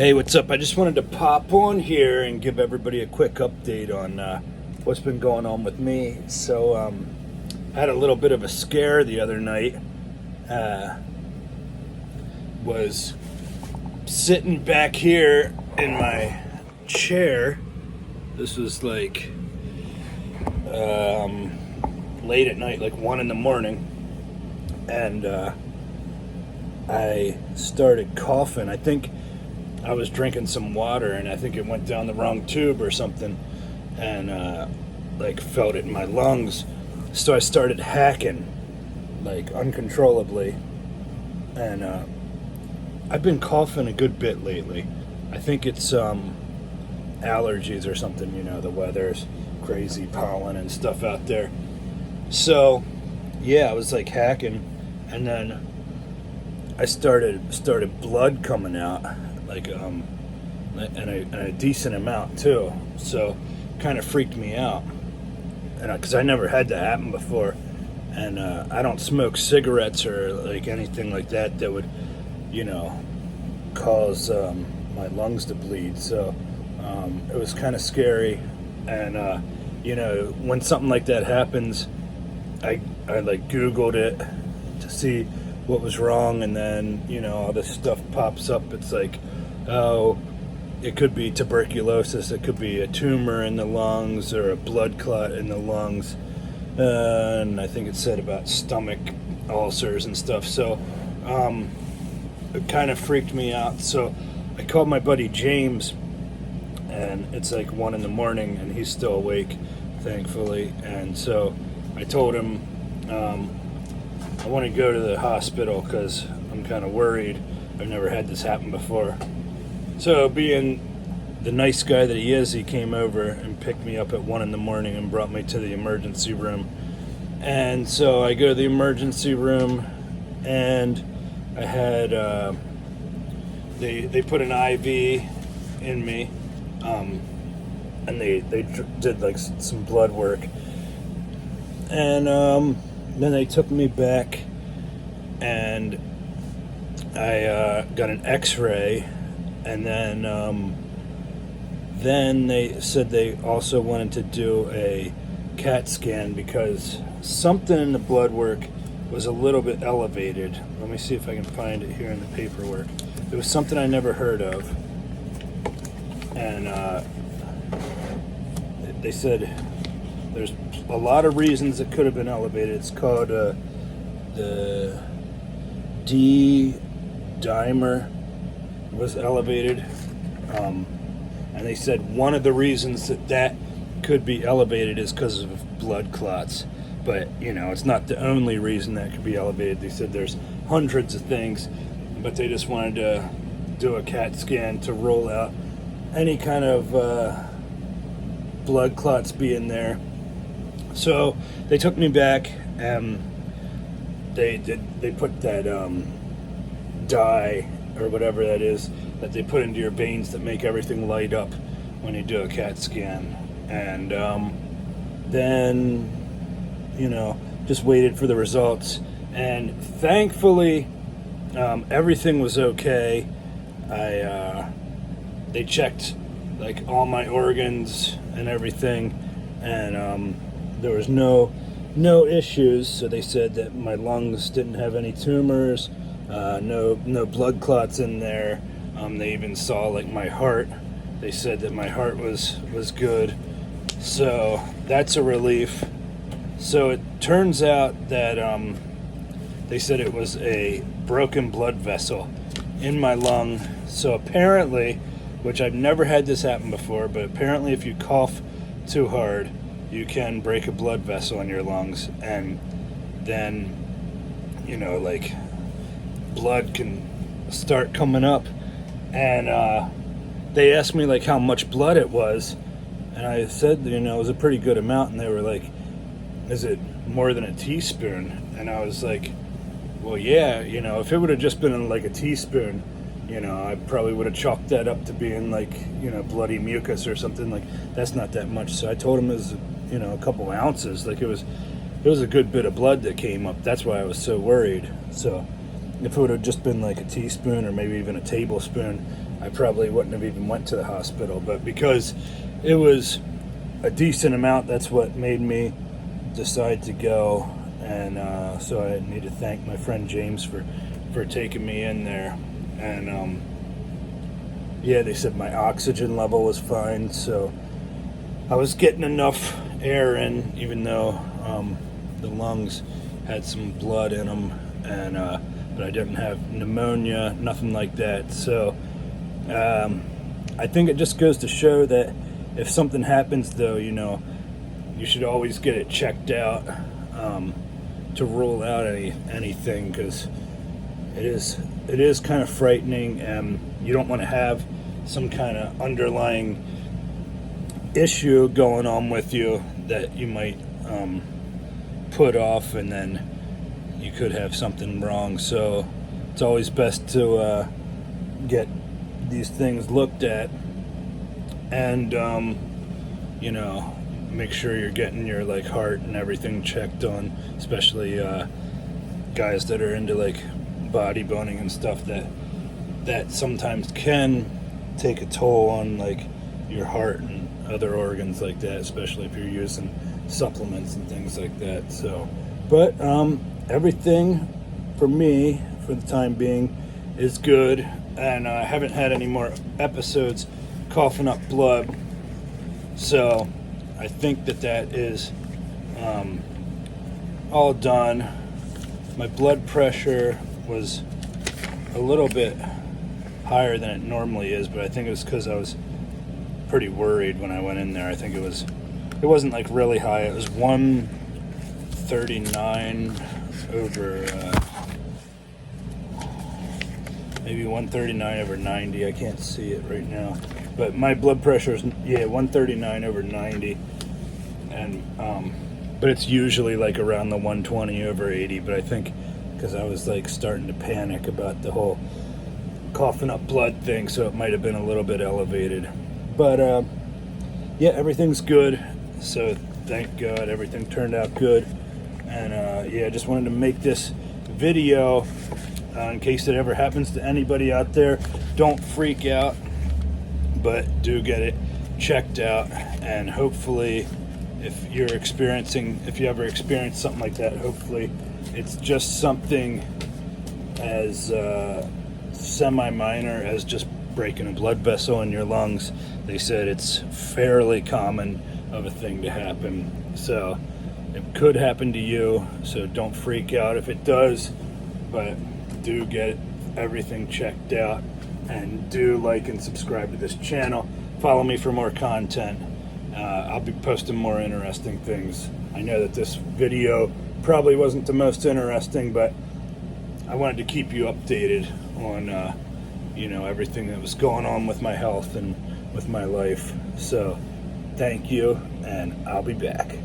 Hey, what's up? I just wanted to pop on here and give everybody a quick update on what's been going on with me. So, I had a little bit of a scare the other night. Was sitting back here in my chair. This was like late at night, like 1 in the morning, and I started coughing. I think I was drinking some water, and I think it went down the wrong tube or something, and like felt it in my lungs. So I started hacking, like uncontrollably, and I've been coughing a good bit lately. I think it's allergies or something. You know, the weather's crazy, pollen and stuff out there. So yeah, I was like hacking, and then I started blood coming out, like and a decent amount too. So kind of freaked me out, and because I never had that happen before, and I don't smoke cigarettes or like anything like that that would, you know, cause my lungs to bleed. So it was kind of scary, and you know, when something like that happens, I like Googled it to see what was wrong, and then, you know, all this stuff pops up. It's like, oh, it could be tuberculosis, it could be a tumor in the lungs or a blood clot in the lungs, and I think it said about stomach ulcers and stuff. So it kind of freaked me out. So I called my buddy James, and it's like 1 in the morning, and he's still awake, thankfully. And so I told him I want to go to the hospital because I'm kind of worried. I've never had this happen before. So, being the nice guy that he is, he came over and picked me up at 1 in the morning and brought me to the emergency room. And so I go to the emergency room, and I had they put an IV in me, and they did like some blood work, and then they took me back, and I got an X-ray, and then they said they also wanted to do a CAT scan because something in the blood work was a little bit elevated. Let me see if I can find it here in the paperwork. It was something I never heard of, and they said there's a lot of reasons it could have been elevated. It's called the D-dimer was elevated, and they said one of the reasons that could be elevated is because of blood clots. But, you know, it's not the only reason that could be elevated. They said there's hundreds of things, but they just wanted to do a CAT scan to rule out any kind of blood clots being there. So they took me back, and they put that dye or whatever that is that they put into your veins that make everything light up when you do a CAT scan. And then, you know, just waited for the results, and thankfully everything was okay. They checked like all my organs and everything, and there was no issues. So they said that my lungs didn't have any tumors, no blood clots in there. They even saw like my heart. They said that my heart was good. So that's a relief. So it turns out that they said it was a broken blood vessel in my lung. So apparently, which I've never had this happen before, but apparently if you cough too hard, you can break a blood vessel in your lungs, and then, you know, like blood can start coming up. And they asked me like how much blood it was, and I said, you know, it was a pretty good amount, and they were like, is it more than a teaspoon? And I was like, well, yeah, you know, if it would have just been like a teaspoon, you know, I probably would have chalked that up to being like, you know, bloody mucus or something. Like, that's not that much. So I told him it was, you know, a couple ounces. Like, it was a good bit of blood that came up. That's why I was so worried. So If it would have just been like a teaspoon or maybe even a tablespoon, I probably wouldn't have even went to the hospital. But because it was a decent amount, that's what made me decide to go. And so I need to thank my friend James for taking me in there. And yeah, they said my oxygen level was fine, so I was getting enough air in, even though the lungs had some blood in them, and but I didn't have pneumonia, nothing like that. So I think it just goes to show that if something happens, though, you know, you should always get it checked out to rule out anything, because it is kind of frightening, and you don't want to have some kind of underlying issue going on with you that you might put off, and then you could have something wrong. So it's always best to get these things looked at, and you know, make sure you're getting your like heart and everything checked on, especially guys that are into like bodybuilding and stuff, that sometimes can take a toll on like your heart and other organs like that, especially if you're using supplements and things like that. So, but everything for me for the time being is good, and I haven't had any more episodes coughing up blood, so I think that is all done. My blood pressure was a little bit higher than it normally is, but I think it was because I was pretty worried when I went in there. I think it wasn't like really high. It was 139 over maybe 139 over 90. I can't see it right now, but my blood pressure is 139 over 90, and but it's usually like around the 120 over 80. But I think because I was like starting to panic about the whole coughing up blood thing, so it might have been a little bit elevated. But yeah, everything's good, so thank God everything turned out good. And yeah, I just wanted to make this video in case it ever happens to anybody out there. Don't freak out, but do get it checked out, and hopefully if you ever experience something like that, hopefully it's just something as semi-minor as just breaking a blood vessel in your lungs. They said it's fairly common of a thing to happen, so it could happen to you, so don't freak out if it does, but do get everything checked out, and do like and subscribe to this channel. Follow me for more content. I'll be posting more interesting things. I know that this video probably wasn't the most interesting, but I wanted to keep you updated on you know, everything that was going on with my health and with my life. So thank you, and I'll be back.